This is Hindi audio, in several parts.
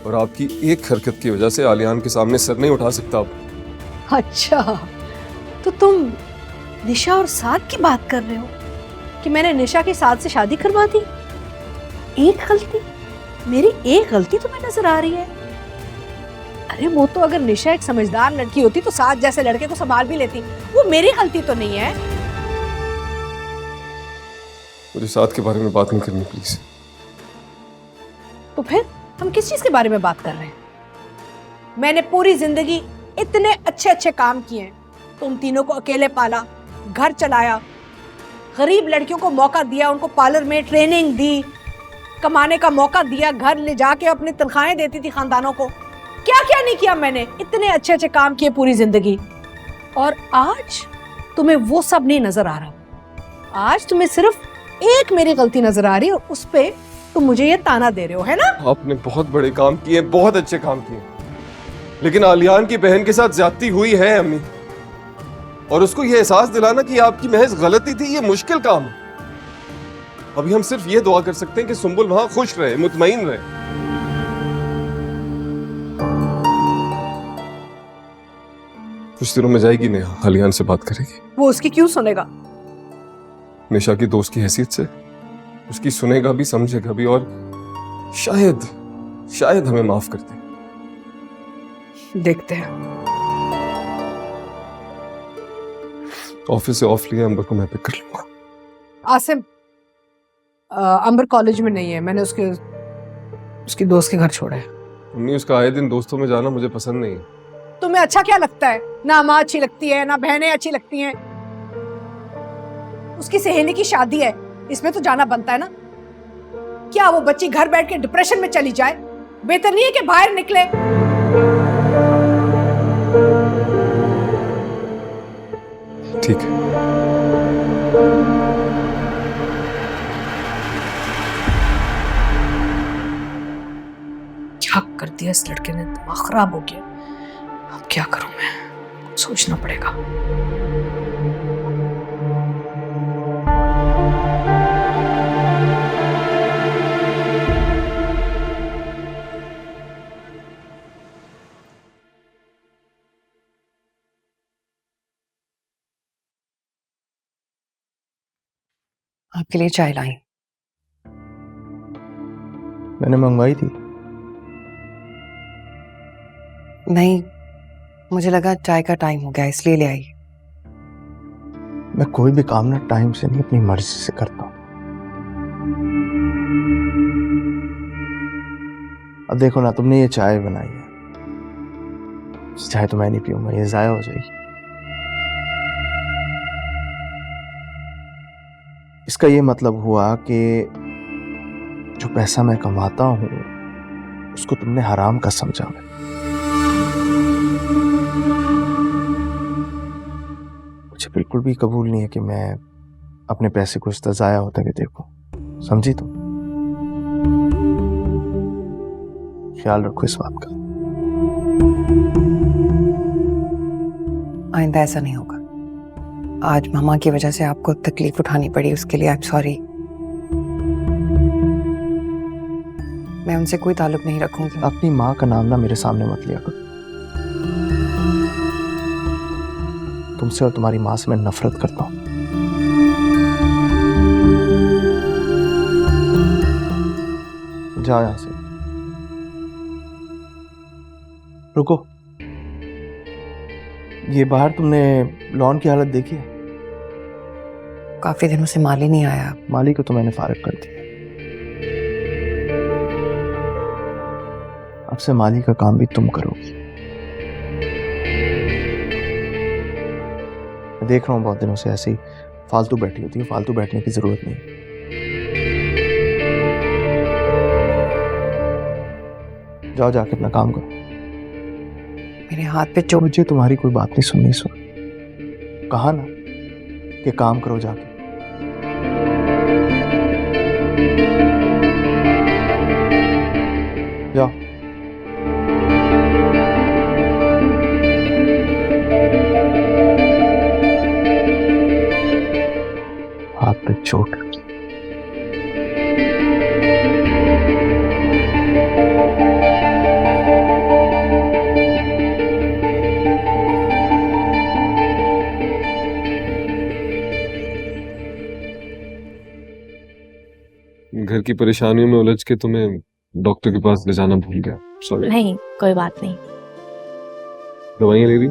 और आपकी एक हरकत की वजह से आलियान के सामने सर नहीं उठा सकता अब। अच्छा, तो तुम निशा और साद की बात कर रहे हो कि मैंने निशा के साथ से शादी करवा दी? एक गलती, मेरी एक गलती तुम्हें नजर आ रही है? अरे वो तो अगर निशा एक समझदार लड़की होती तो साद जैसे लड़के को संभाल भी लेती। वो मेरी गलती तो नहीं है। मुझे साथ के बारे में बात नहीं करनी प्लीज। तो फिर हम किस चीज के बारे में बात कर रहे हैं? मैंने पूरी जिंदगी इतने अच्छे अच्छे काम किए हैं, तुम तीनों को अकेले पाला, घर चलाया, गरीब लड़कियों को मौका दिया, उनको पार्लर में ट्रेनिंग दी, कमाने का मौका दिया, घर ले जाके अपनी तनख्वाहें देती थी खानदानों को। क्या क्या नहीं किया मैंने? इतने अच्छे अच्छे काम किए पूरी जिंदगी, और आज तुम्हें वो सब नहीं नजर आ रहा। आज तुम्हें सिर्फ एक मेरी गलती नजर आ रही है और उस पे तुम मुझे ये ताना दे रहे हो, है ना? आपने बहुत बड़े काम किए, बहुत अच्छे काम किए, लेकिन आलियान की बहन के साथ ज्यादती हुई है अम्मी, और उसको ये एहसास दिलाना कि आपकी महज गलती थी, ये मुश्किल काम है। अभी हम सिर्फ ये दुआ कर सकते हैं कि सुंबुल वहां खुश रहे, मुतमईन रहे। कुछ दिनों में जाएगी नेहा, आलियान से बात करेगी। वो उसकी क्यों सुनेगा? निशा की दोस्त की हैसियत से उसकी सुनेगा भी, समझेगा भी, और शायद शायद हमें माफ कर दे। देखते हैं। ऑफिस से ऑफ लिया, अंबर को मैं पिक कर लूंगा। आसिम, अंबर कॉलेज में नहीं है, मैंने उसकी दोस्त के घर छोड़ा है। अम्मी, उसका आए दिन दोस्तों में जाना मुझे पसंद नहीं है। तुम्हें अच्छा क्या लगता है? ना माँ अच्छी लगती है, ना बहनें अच्छी लगती हैं। उसकी सहेली की शादी है, इसमें तो जाना बनता है ना। क्या वो बच्ची घर बैठ के डिप्रेशन में चली जाए? बेहतर नहीं है कि बाहर निकले? ठीक है। क्या कर दिया इस लड़के ने, दिमाग खराब हो गया। अब क्या करूं मैं, सोचना पड़ेगा। आपके लिए चाय लाई। मैंने मंगवाई थी। नहीं, मुझे लगा चाय का टाइम हो गया इसलिए ले आई। मैं कोई भी काम ना टाइम से नहीं, अपनी मर्जी से करता हूं। अब देखो ना, तुमने ये चाय बनाई है, चाय तो मैं नहीं पीऊंगा, ये जाया हो जाएगी। इसका ये मतलब हुआ कि जो पैसा मैं कमाता हूं उसको तुमने हराम का समझा। मुझे बिल्कुल भी कबूल नहीं है कि मैं अपने पैसे को इस तरह जाया होता हुए देखूं। समझी तुम? ख्याल रखो इस बात का। आइंदा ऐसा नहीं होगा। आज मामा की वजह से आपको तकलीफ उठानी पड़ी, उसके लिए आई एम सॉरी। मैं उनसे कोई ताल्लुक नहीं रखूंगी। अपनी माँ का नाम ना मेरे सामने मत लिया करो। तुमसे और तुम्हारी माँ से मैं नफरत करता हूं। जाओ यहां से, रुको। ये बाहर तुमने लॉन की हालत देखी है? काफी दिनों से माली नहीं आया। माली को तो मैंने फारिग कर दिया। अब से माली का काम भी तुम करोगी। मैं देख रहा हूं बहुत दिनों से ऐसे ही फालतू बैठी होती है। फालतू बैठने की जरूरत नहीं। जाओ, जाके अपना काम करो। मेरे हाथ पे चोट। मुझे तुम्हारी कोई बात नहीं सुननी। सुन, कहा ना कि काम करो जाके। जाओ। हाथ पे चोट लगी। की परेशानियों में उलझ के तुम्हें डॉक्टर के पास ले जाना भूल गया, सॉरी। नहीं, कोई बात नहीं। दवाइयाँ ले रही?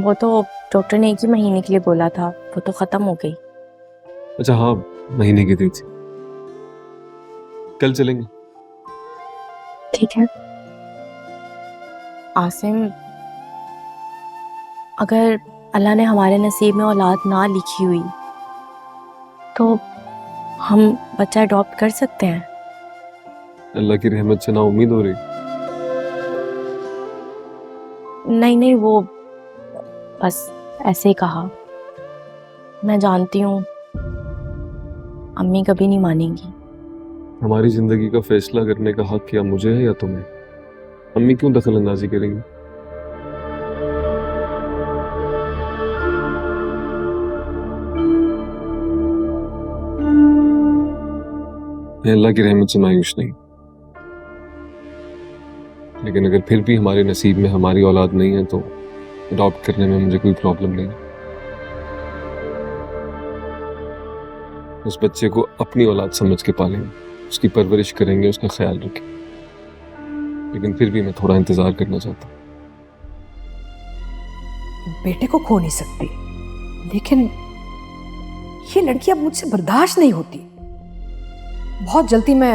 वो तो डॉक्टर ने 1 ही महीने के लिए बोला था, वो तो खत्म हो गई। अच्छा हाँ, महीने की दी थी। कल चलेंगे। ठीक है। आसिम, अगर अल्लाह ने हमारे नसीब में औलाद ना लिखी हुई तो हम बच्चा अडॉप्ट कर सकते हैं। अल्लाह की रहमत से ना उम्मीद हो रही? नहीं नहीं, वो बस ऐसे ही कहा। मैं जानती हूँ अम्मी कभी नहीं मानेंगी। हमारी जिंदगी का फैसला करने का हक क्या मुझे है या तुम्हें? अम्मी क्यों दखल अंदाजी करेंगी? मैं अल्लाह की रहमत से मायूस नहीं, लेकिन अगर फिर भी हमारे नसीब में हमारी औलाद नहीं है तो अडॉप्ट करने में मुझे कोई प्रॉब्लम नहीं है। उस बच्चे को अपनी औलाद समझ के पालेंगे, उसकी परवरिश करेंगे, उसका ख्याल रखेंगे, लेकिन फिर भी मैं थोड़ा इंतजार करना चाहता हूँ। बेटे को खो नहीं सकती, लेकिन ये लड़की अब मुझसे बर्दाश्त नहीं होती। बहुत जल्दी मैं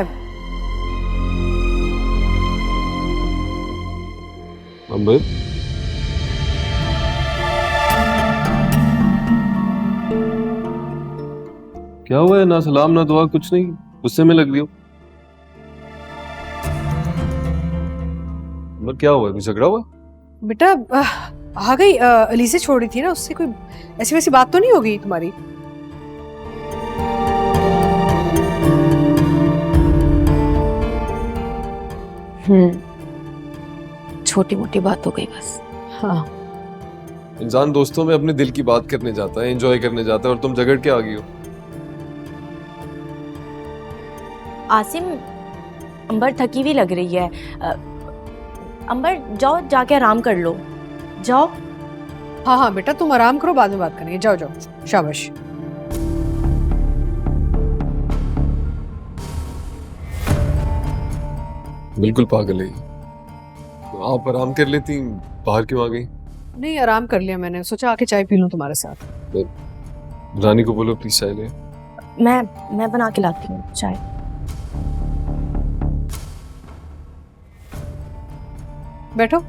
अंबर, क्या हुआ है? ना सलाम ना दुआ, कुछ नहीं, गुस्से में लग रही हो। अंबर क्या हुआ है? कुछ झगड़ा हुआ? बेटा आ गई, अली से छोड़ रही थी ना, उससे कोई ऐसी वैसी बात तो नहीं हो गई तुम्हारी? छोटी मोटी बात हो गई बस। हाँ, इंसान दोस्तों में अपने दिल की बात करने जाता है, एंजॉय करने जाता है, और तुम झगड़ के आ गई हो। आसिम, अंबर थकी हुई लग रही है। अंबर जाओ, जाके आराम कर लो, जाओ। हाँ हाँ बेटा, तुम आराम करो, बाद में बात करेंगे। जाओ जाओ, शाबाश। बिल्कुल पागल है ये। तो आप आराम कर लेती, बाहर क्यों आ गई? नहीं, आराम कर लिया मैंने, सोचा आके चाय पी लूं तुम्हारे साथ। रानी को बोलो प्लीज चाय ले। मैं बना के लाती हूँ चाय। बैठो।